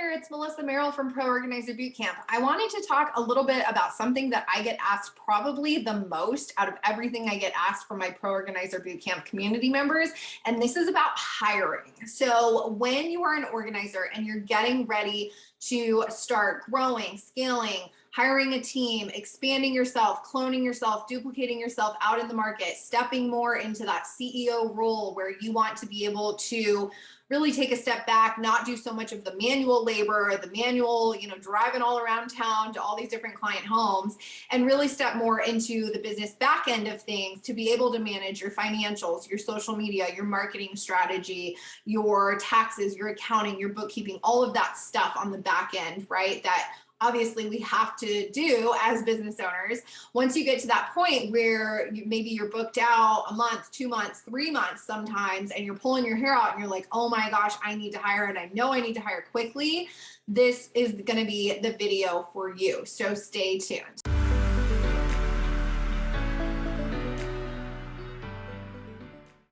there, it's Melissa Merrill from Pro Organizer Bootcamp. I wanted to talk a little bit about something that I get asked probably the most out of everything I get asked from my Pro Organizer Bootcamp community members, and this is about hiring. So when you are an organizer and you're getting ready to start growing, scaling, hiring a team, expanding yourself, cloning yourself, duplicating yourself out in the market, stepping more into that CEO role where you want to be able to really take a step back, not do so much of the manual labor, the manual, driving all around town to all these different client homes, and really step more into the business back end of things to be able to manage your financials, your social media, your marketing strategy, your taxes, your accounting, your bookkeeping, all of that stuff on the back end, right? That obviously we have to do as business owners. Once you get to that point where maybe you're booked out a month, 2 months, 3 months sometimes, and you're pulling your hair out and you're like, oh my gosh, I need to hire and I know I need to hire quickly, this is going to be the video for you. So stay tuned.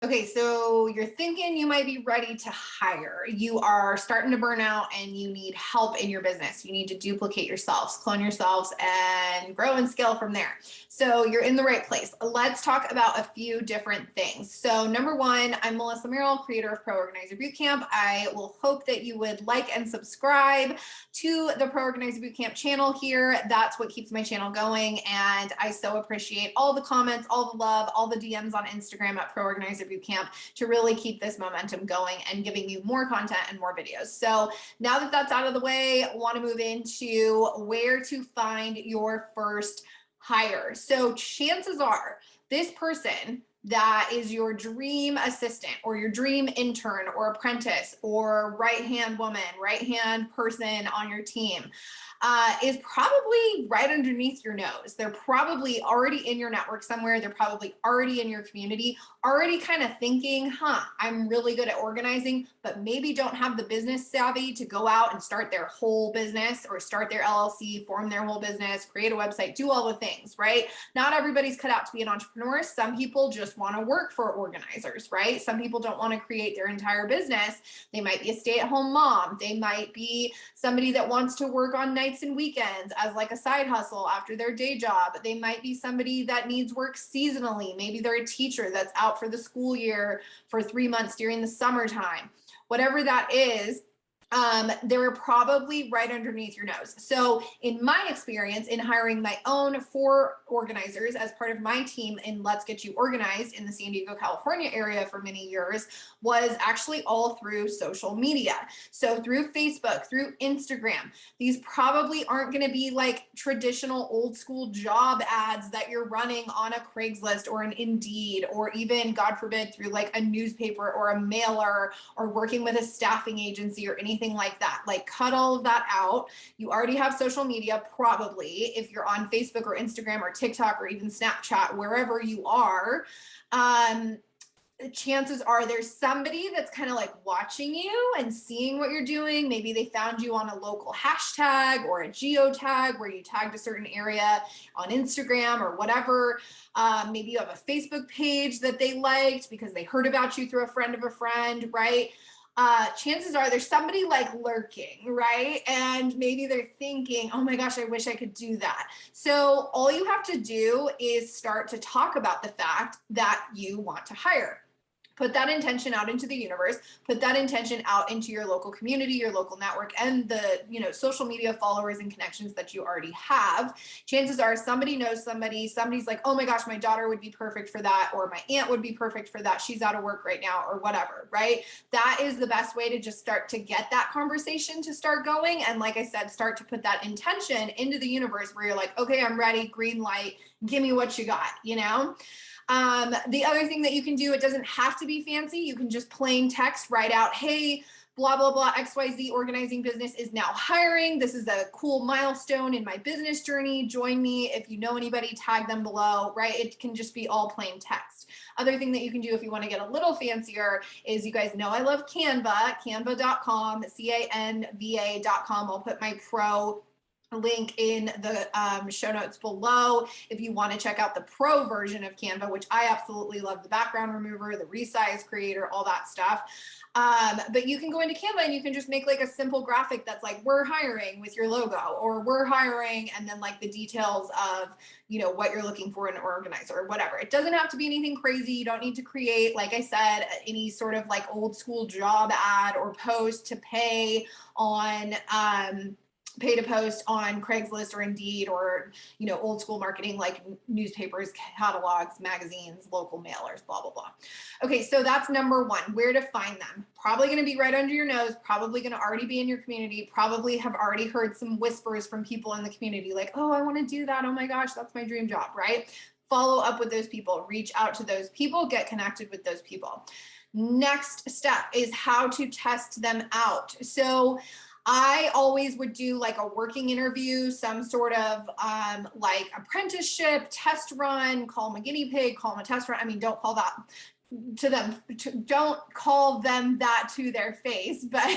Okay, so you're thinking you might be ready to hire. You are starting to burn out and you need help in your business. You need to duplicate yourselves, clone yourselves, and grow and scale from there. So you're in the right place. Let's talk about a few different things. So number one, I'm Melissa Merrill, creator of Pro Organizer Bootcamp. I will hope that you would like and subscribe to the Pro Organizer Bootcamp channel here. That's what keeps my channel going. And I so appreciate all the comments, all the love, all the DMs on Instagram at Pro Organizer Bootcamp to really keep this momentum going and giving you more content and more videos. So now that that's out of the way, I want to move into where to find your first hire. So chances are this person that is your dream assistant or your dream intern or apprentice or right-hand woman, right-hand person on your team is probably right underneath your nose. They're probably already in your network somewhere. They're probably already in your community, already kind of thinking, I'm really good at organizing, but maybe don't have the business savvy to go out and start their whole business or start their LLC, form their whole business, create a website, do all the things, right? Not everybody's cut out to be an entrepreneur. Some people just want to work for organizers, right? Some people don't want to create their entire business. They might be a stay-at-home mom. They might be somebody that wants to work on nights and weekends as like a side hustle after their day job. They might be somebody that needs work seasonally. Maybe they're a teacher that's out for the school year for 3 months during the summertime. Whatever that is, they're probably right underneath your nose. So in my experience in hiring my own 4 organizers as part of my team in Let's Get You Organized in the San Diego, California area for many years was actually all through social media. So through Facebook, through Instagram. These probably aren't going to be like traditional old school job ads that you're running on a Craigslist or an Indeed, or even, God forbid, through like a newspaper or a mailer or working with a staffing agency or anything like that. Like, cut all of that out. You already have social media, probably, if you're on Facebook or Instagram or TikTok or even Snapchat, wherever you are. Chances are there's somebody that's kind of like watching you and seeing what you're doing. Maybe they found you on a local hashtag or a geotag where you tagged a certain area on Instagram or whatever. Maybe you have a Facebook page that they liked because they heard about you through a friend of a friend, right? Chances are there's somebody like lurking, right? And maybe they're thinking, oh my gosh, I wish I could do that. So all you have to do is start to talk about the fact that you want to hire. Put that intention out into the universe, put that intention out into your local community, your local network, and the social media followers and connections that you already have. Chances are somebody knows somebody's like, oh my gosh, my daughter would be perfect for that, or my aunt would be perfect for that. She's out of work right now, or whatever, right? That is the best way to just start to get that conversation to start going. And like I said, start to put that intention into the universe where you're like, okay, I'm ready, green light, give me what you got, The other thing that you can do, it doesn't have to be fancy. You can just plain text, write out, hey, blah, blah, blah, XYZ organizing business is now hiring. This is a cool milestone in my business journey. Join me. If you know anybody, tag them below, right? It can just be all plain text. Other thing that you can do if you want to get a little fancier is, you guys know I love Canva, canva.com, Canva.com. I'll put my pro link in the show notes below if you want to check out the pro version of Canva, which I absolutely love, the background remover, the resize creator, all that stuff. But you can go into Canva and you can just make like a simple graphic that's like, we're hiring with your logo, or we're hiring, and then like the details of, you know, what you're looking for in an organizer or whatever. It doesn't have to be anything crazy. You don't need to create, like I said, any sort of like old school job ad or post to pay on, pay to post on Craigslist or Indeed, or, you know, old school marketing like newspapers, catalogs, magazines, local mailers, blah, blah, blah. Okay, so that's number one, where to find them. Probably going to be right under your nose, probably going to already be in your community, probably have already heard some whispers from people in the community like, oh, I want to do that. Oh my gosh, that's my dream job, right? Follow up with those people, reach out to those people, get connected with those people. Next step is how to test them out. So I always would do like a working interview, some sort of like apprenticeship, test run, call them a guinea pig, call them a test run. I mean, don't call that to them, don't call them that to their face, but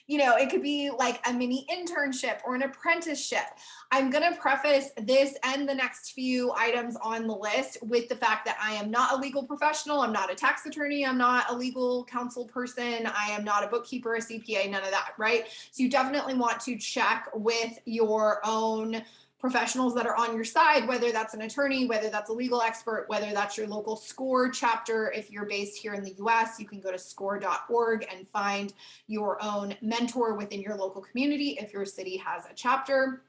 you know, it could be like a mini internship or an apprenticeship. I'm going to preface this and the next few items on the list with the fact that I am not a legal professional. I'm not a tax attorney. I'm not a legal counsel person. I am not a bookkeeper, a CPA, none of that, right? So you definitely want to check with your own professionals that are on your side, whether that's an attorney, whether that's a legal expert, whether that's your local SCORE chapter. If you're based here in the US, you can go to score.org and find your own mentor within your local community if your city has a chapter.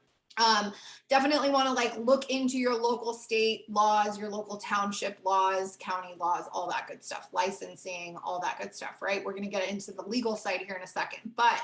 Definitely want to like look into your local state laws, your local township laws, county laws, all that good stuff, licensing, all that good stuff, right? We're going to get into the legal side here in a second, but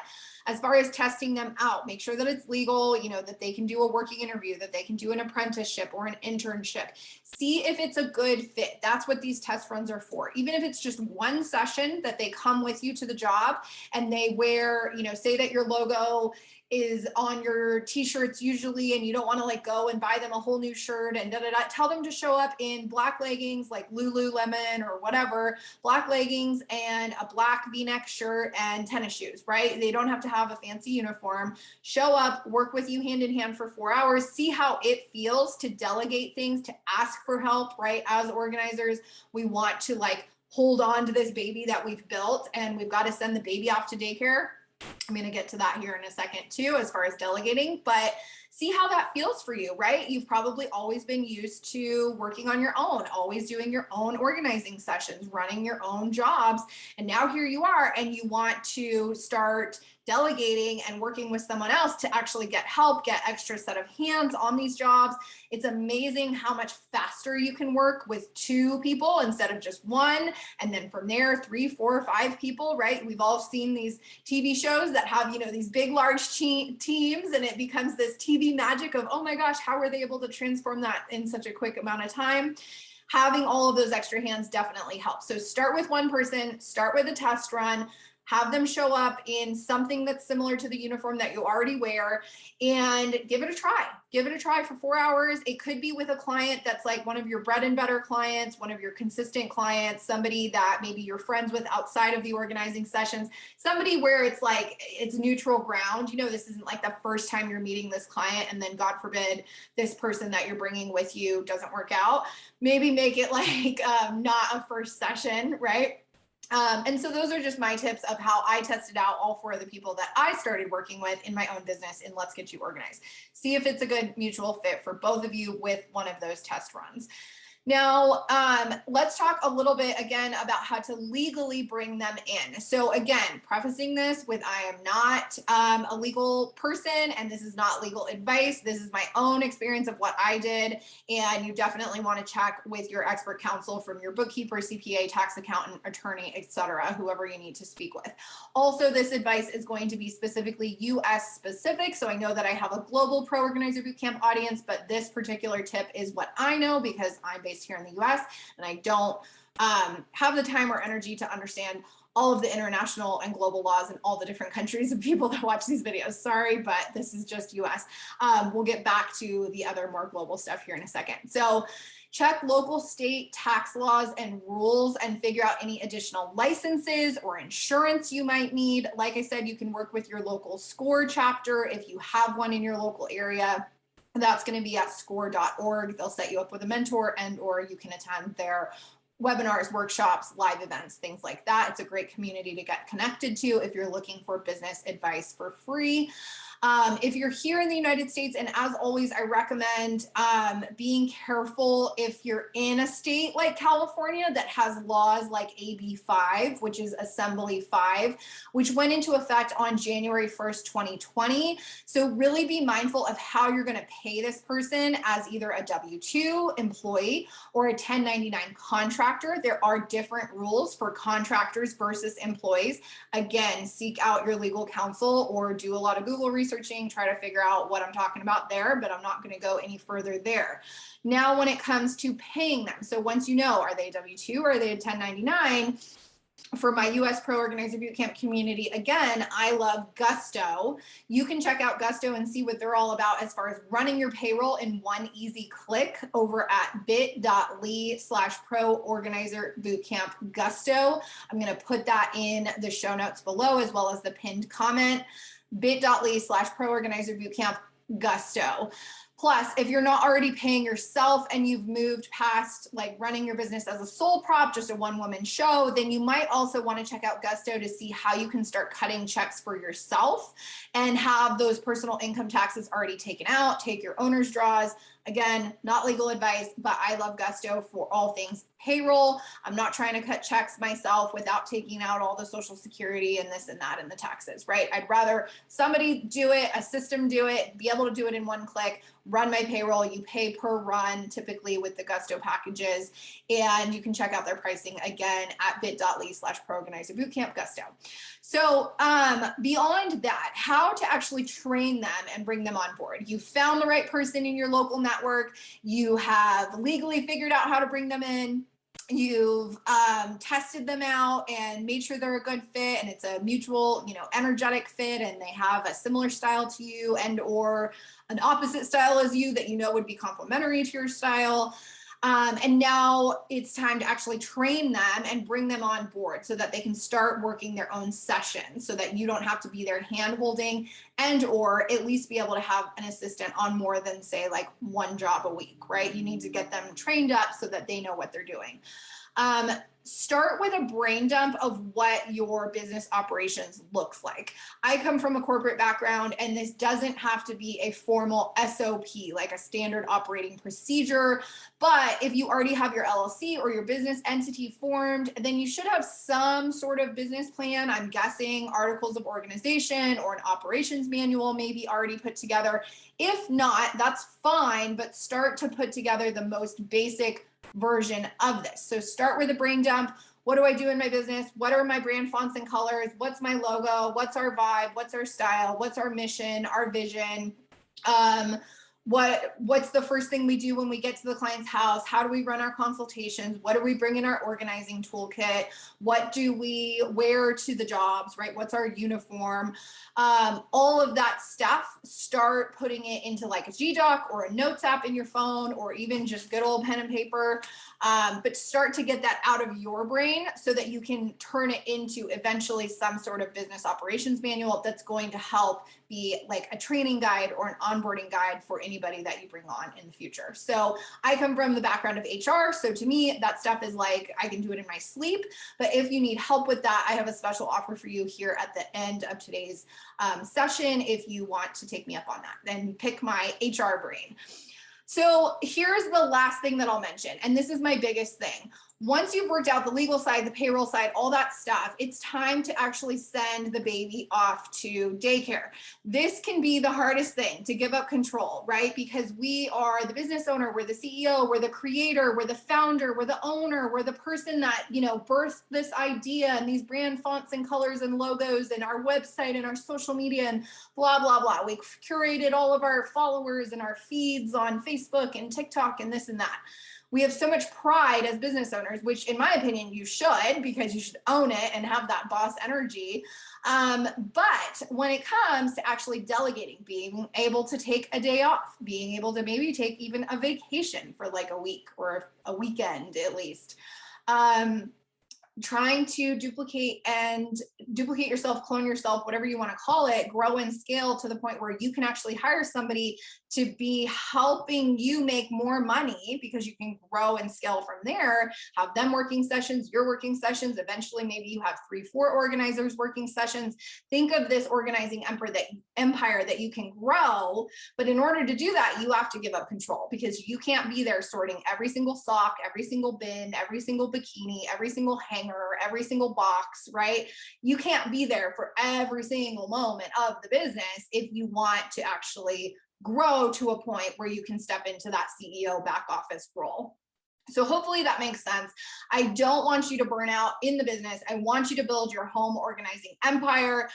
as far as testing them out, make sure that it's legal, you know, that they can do a working interview, that they can do an apprenticeship or an internship. See if it's a good fit. That's what these test runs are for. Even if it's just one session that they come with you to the job and they wear, you know, say that your logo is on your t-shirts usually, and you don't want to like go and buy them a whole new shirt and tell them to show up in black leggings like Lululemon or whatever, black leggings and a black v-neck shirt and tennis shoes, right? They don't have to have a fancy uniform. Show up, work with you hand in hand for 4 hours, see how it feels to delegate things, to ask for help, right? As organizers, we want to like hold on to this baby that we've built, and we've got to send the baby off to daycare. I'm going to get to that here in a second too, as far as delegating, but see how that feels for you, right? You've probably always been used to working on your own, always doing your own organizing sessions, running your own jobs. And now here you are, and you want to start delegating and working with someone else to actually get help, get extra set of hands on these jobs. It's amazing how much faster you can work with 2 people instead of just 1. And then from there, 3, 4, 5 people, right? We've all seen these TV shows that have, you know, these big, large teams, and it becomes this TV magic of, oh my gosh, how were they able to transform that in such a quick amount of time? Having all of those extra hands definitely helps. So start with one person, start with a test run, have them show up in something that's similar to the uniform that you already wear, and give it a try. Give it a try for 4 hours. It could be with a client that's like one of your bread and butter clients, one of your consistent clients, somebody that maybe you're friends with outside of the organizing sessions, somebody where it's like, it's neutral ground. You know, this isn't like the first time you're meeting this client and then God forbid this person that you're bringing with you doesn't work out. Maybe make it like not a first session, right? And so those are just my tips of how I tested out all 4 of the people that I started working with in my own business in Let's Get You Organized. See if it's a good mutual fit for both of you with one of those test runs. Now, let's talk a little bit again about how to legally bring them in. So again, prefacing this with I am not a legal person and this is not legal advice. This is my own experience of what I did. And you definitely want to check with your expert counsel from your bookkeeper, CPA, tax accountant, attorney, etc., whoever you need to speak with. Also, this advice is going to be specifically US specific. So I know that I have a global Pro Organizer Bootcamp audience, but this particular tip is what I know because I'm based here in the US and I don't have the time or energy to understand all of the international and global laws in all the different countries of people that watch these videos. Sorry, but this is just US. We'll get back to the other more global stuff here in a second. So check local state tax laws and rules and figure out any additional licenses or insurance you might need. Like I said, you can work with your local SCORE chapter if you have one in your local area. That's going to be at score.org. They'll set you up with a mentor, and or you can attend their webinars, workshops, live events, things like that. It's a great community to get connected to if you're looking for business advice for free. If you're here in the United States, and as always, I recommend being careful if you're in a state like California that has laws like AB 5, which is Assembly 5, which went into effect on January 1st, 2020. So really be mindful of how you're going to pay this person as either a W-2 employee or a 1099 contractor. There are different rules for contractors versus employees. Again, seek out your legal counsel or do a lot of Google researching, try to figure out what I'm talking about there, but I'm not going to go any further there. Now, when it comes to paying them, so once you know, are they a W-2 or are they a 1099? For my US Pro Organizer Bootcamp community, again, I love Gusto. You can check out Gusto and see what they're all about as far as running your payroll in one easy click over at bit.ly/Pro Organizer Bootcamp Gusto. I'm going to put that in the show notes below as well as the pinned comment. bit.ly/Pro Organizer Bootcamp Gusto. Plus, if you're not already paying yourself and you've moved past like running your business as a sole prop, just a one-woman show, then you might also want to check out Gusto to see how you can start cutting checks for yourself and have those personal income taxes already taken out, take your owner's draws. Again, not legal advice, but I love Gusto for all things payroll. I'm not trying to cut checks myself without taking out all the Social Security and this and that and the taxes, right? I'd rather somebody do it, a system do it, be able to do it in one click, run my payroll. You pay per run typically with the Gusto packages, and you can check out their pricing again at bit.ly/Pro Organizer Bootcamp Gusto. So beyond that, how to actually train them and bring them on board. You found the right person in your local network. You have legally figured out how to bring them in. You've tested them out and made sure they're a good fit and it's a mutual, energetic fit, and they have a similar style to you and or an opposite style as you that would be complementary to your style. And now it's time to actually train them and bring them on board so that they can start working their own sessions so that you don't have to be there hand-holding and or at least be able to have an assistant on more than, say, like one job a week, right? You need to get them trained up so that they know what they're doing. Start with a brain dump of what your business operations looks like. I come from a corporate background, and this doesn't have to be a formal SOP, like a standard operating procedure. But if you already have your LLC or your business entity formed, then you should have some sort of business plan. I'm guessing articles of organization or an operations manual maybe already put together. If not, that's fine, but start to put together the most basic version of this. So start with a brain dump. What do I do in my business? What are my brand fonts and colors? What's my logo? What's our vibe? What's our style? What's our mission, our vision? What's the first thing we do when we get to the client's house? How do we run our consultations? What do we bring in our organizing toolkit? What do we wear to the jobs, right? What's our uniform? All of that stuff, start putting it into like a G-Doc or a notes app in your phone, or even just good old pen and paper. But start to get that out of your brain so that you can turn it into eventually some sort of business operations manual that's going to help be like a training guide or an onboarding guide for anybody that you bring on in the future. So I come from the background of HR. So to me, that stuff is like, I can do it in my sleep. But if you need help with that, I have a special offer for you here at the end of today's session. If you want to take me up on that, then pick my HR brain. So here's the last thing that I'll mention, and this is my biggest thing. Once you've worked out the legal side, the payroll side, all that stuff, it's time to actually send the baby off to daycare. This can be the hardest thing, to give up control, right? Because we are the business owner, we're the CEO, we're the creator, we're the founder, we're the owner, we're the person that, birthed this idea and these brand fonts and colors and logos and our website and our social media and blah, blah, blah. We've curated all of our followers and our feeds on Facebook and TikTok and this and that. We have so much pride as business owners, which in my opinion, you should, because you should own it and have that boss energy. But when it comes to actually delegating, being able to take a day off, being able to maybe take even a vacation for like a week or a weekend at least, trying to duplicate yourself, clone yourself, whatever you want to call it, grow and scale to the point where you can actually hire somebody to be helping you make more money, because you can grow and scale from there, have them working sessions, your working sessions. Eventually, maybe you have 3-4 organizers working sessions. Think of this organizing empire that you can grow. But in order to do that, you have to give up control, because you can't be there sorting every single sock, every single bin, every single bikini, every single hanger, every single box, right? You can't be there for every single moment of the business if you want to actually grow to a point where you can step into that CEO back office role. So hopefully that makes sense. I don't want you to burn out in the business. I want you to build your home organizing empire.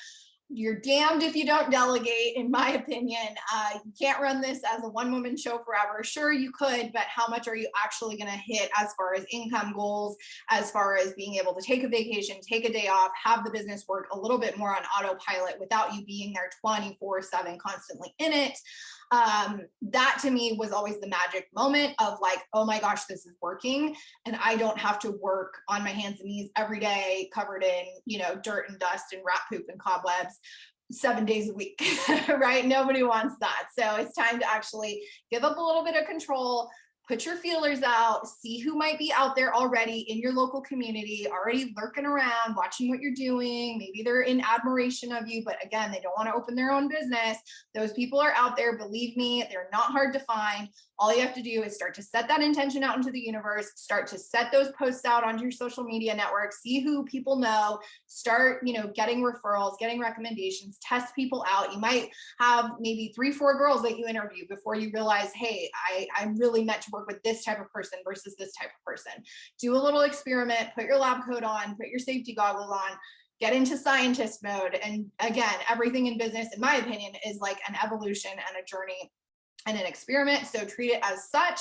You're damned if you don't delegate, in my opinion. You can't run this as a one-woman show forever. Sure, you could, but how much are you actually going to hit as far as income goals, as far as being able to take a vacation, take a day off, have the business work a little bit more on autopilot without you being there 24/7 constantly in it? That to me was always the magic moment of like, oh my gosh, this is working. And I don't have to work on my hands and knees every day covered in, dirt and dust and rat poop and cobwebs 7 days a week, right? Nobody wants that. So it's time to actually give up a little bit of control, put your feelers out, see who might be out there already in your local community, already lurking around, watching what you're doing. Maybe they're in admiration of you, but again, they don't want to open their own business. Those people are out there. Believe me, they're not hard to find. All you have to do is start to set that intention out into the universe, start to set those posts out onto your social media networks, see who people know, start, getting referrals, getting recommendations, test people out. You might have maybe 3-4 girls that you interview before you realize, hey, I'm really meant to work with this type of person versus this type of person. Do a little experiment, put your lab coat on, put your safety goggles on, get into scientist mode. And again, everything in business, in my opinion, is like an evolution and a journey and an experiment. So treat it as such.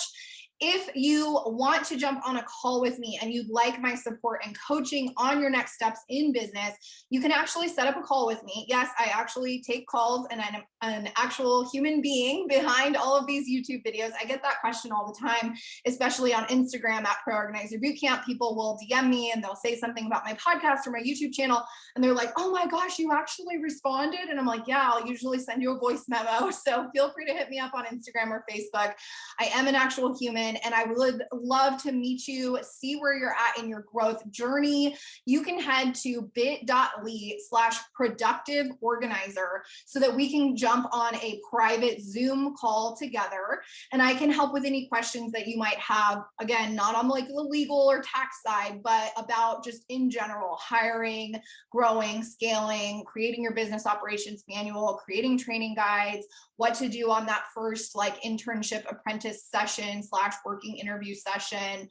If you want to jump on a call with me and you'd like my support and coaching on your next steps in business, you can actually set up a call with me. Yes, I actually take calls, and I'm an actual human being behind all of these YouTube videos. I get that question all the time, especially on Instagram at Pro Organizer Bootcamp. People will DM me and they'll say something about my podcast or my YouTube channel, and they're like, oh my gosh, you actually responded? And I'm like, yeah, I'll usually send you a voice memo. So feel free to hit me up on Instagram or Facebook. I am an actual human, and I would love to meet you, see where you're at in your growth journey. You can head to bit.ly/productive organizer so that we can jump on a private Zoom call together, and I can help with any questions that you might have. Again, not on like the legal or tax side, but about just in general, hiring, growing, scaling, creating your business operations manual, creating training guides, what to do on that first like internship apprentice session / working interview session,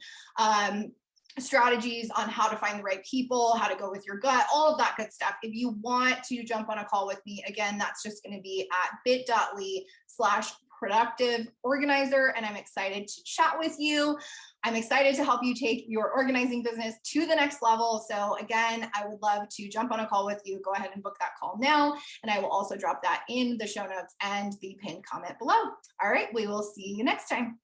strategies on how to find the right people, how to go with your gut, all of that good stuff. If you want to jump on a call with me, again, that's just going to be at bit.ly/productive organizer. And I'm excited to chat with you. I'm excited to help you take your organizing business to the next level. So again, I would love to jump on a call with you. Go ahead and book that call now. And I will also drop that in the show notes and the pinned comment below. All right, we will see you next time.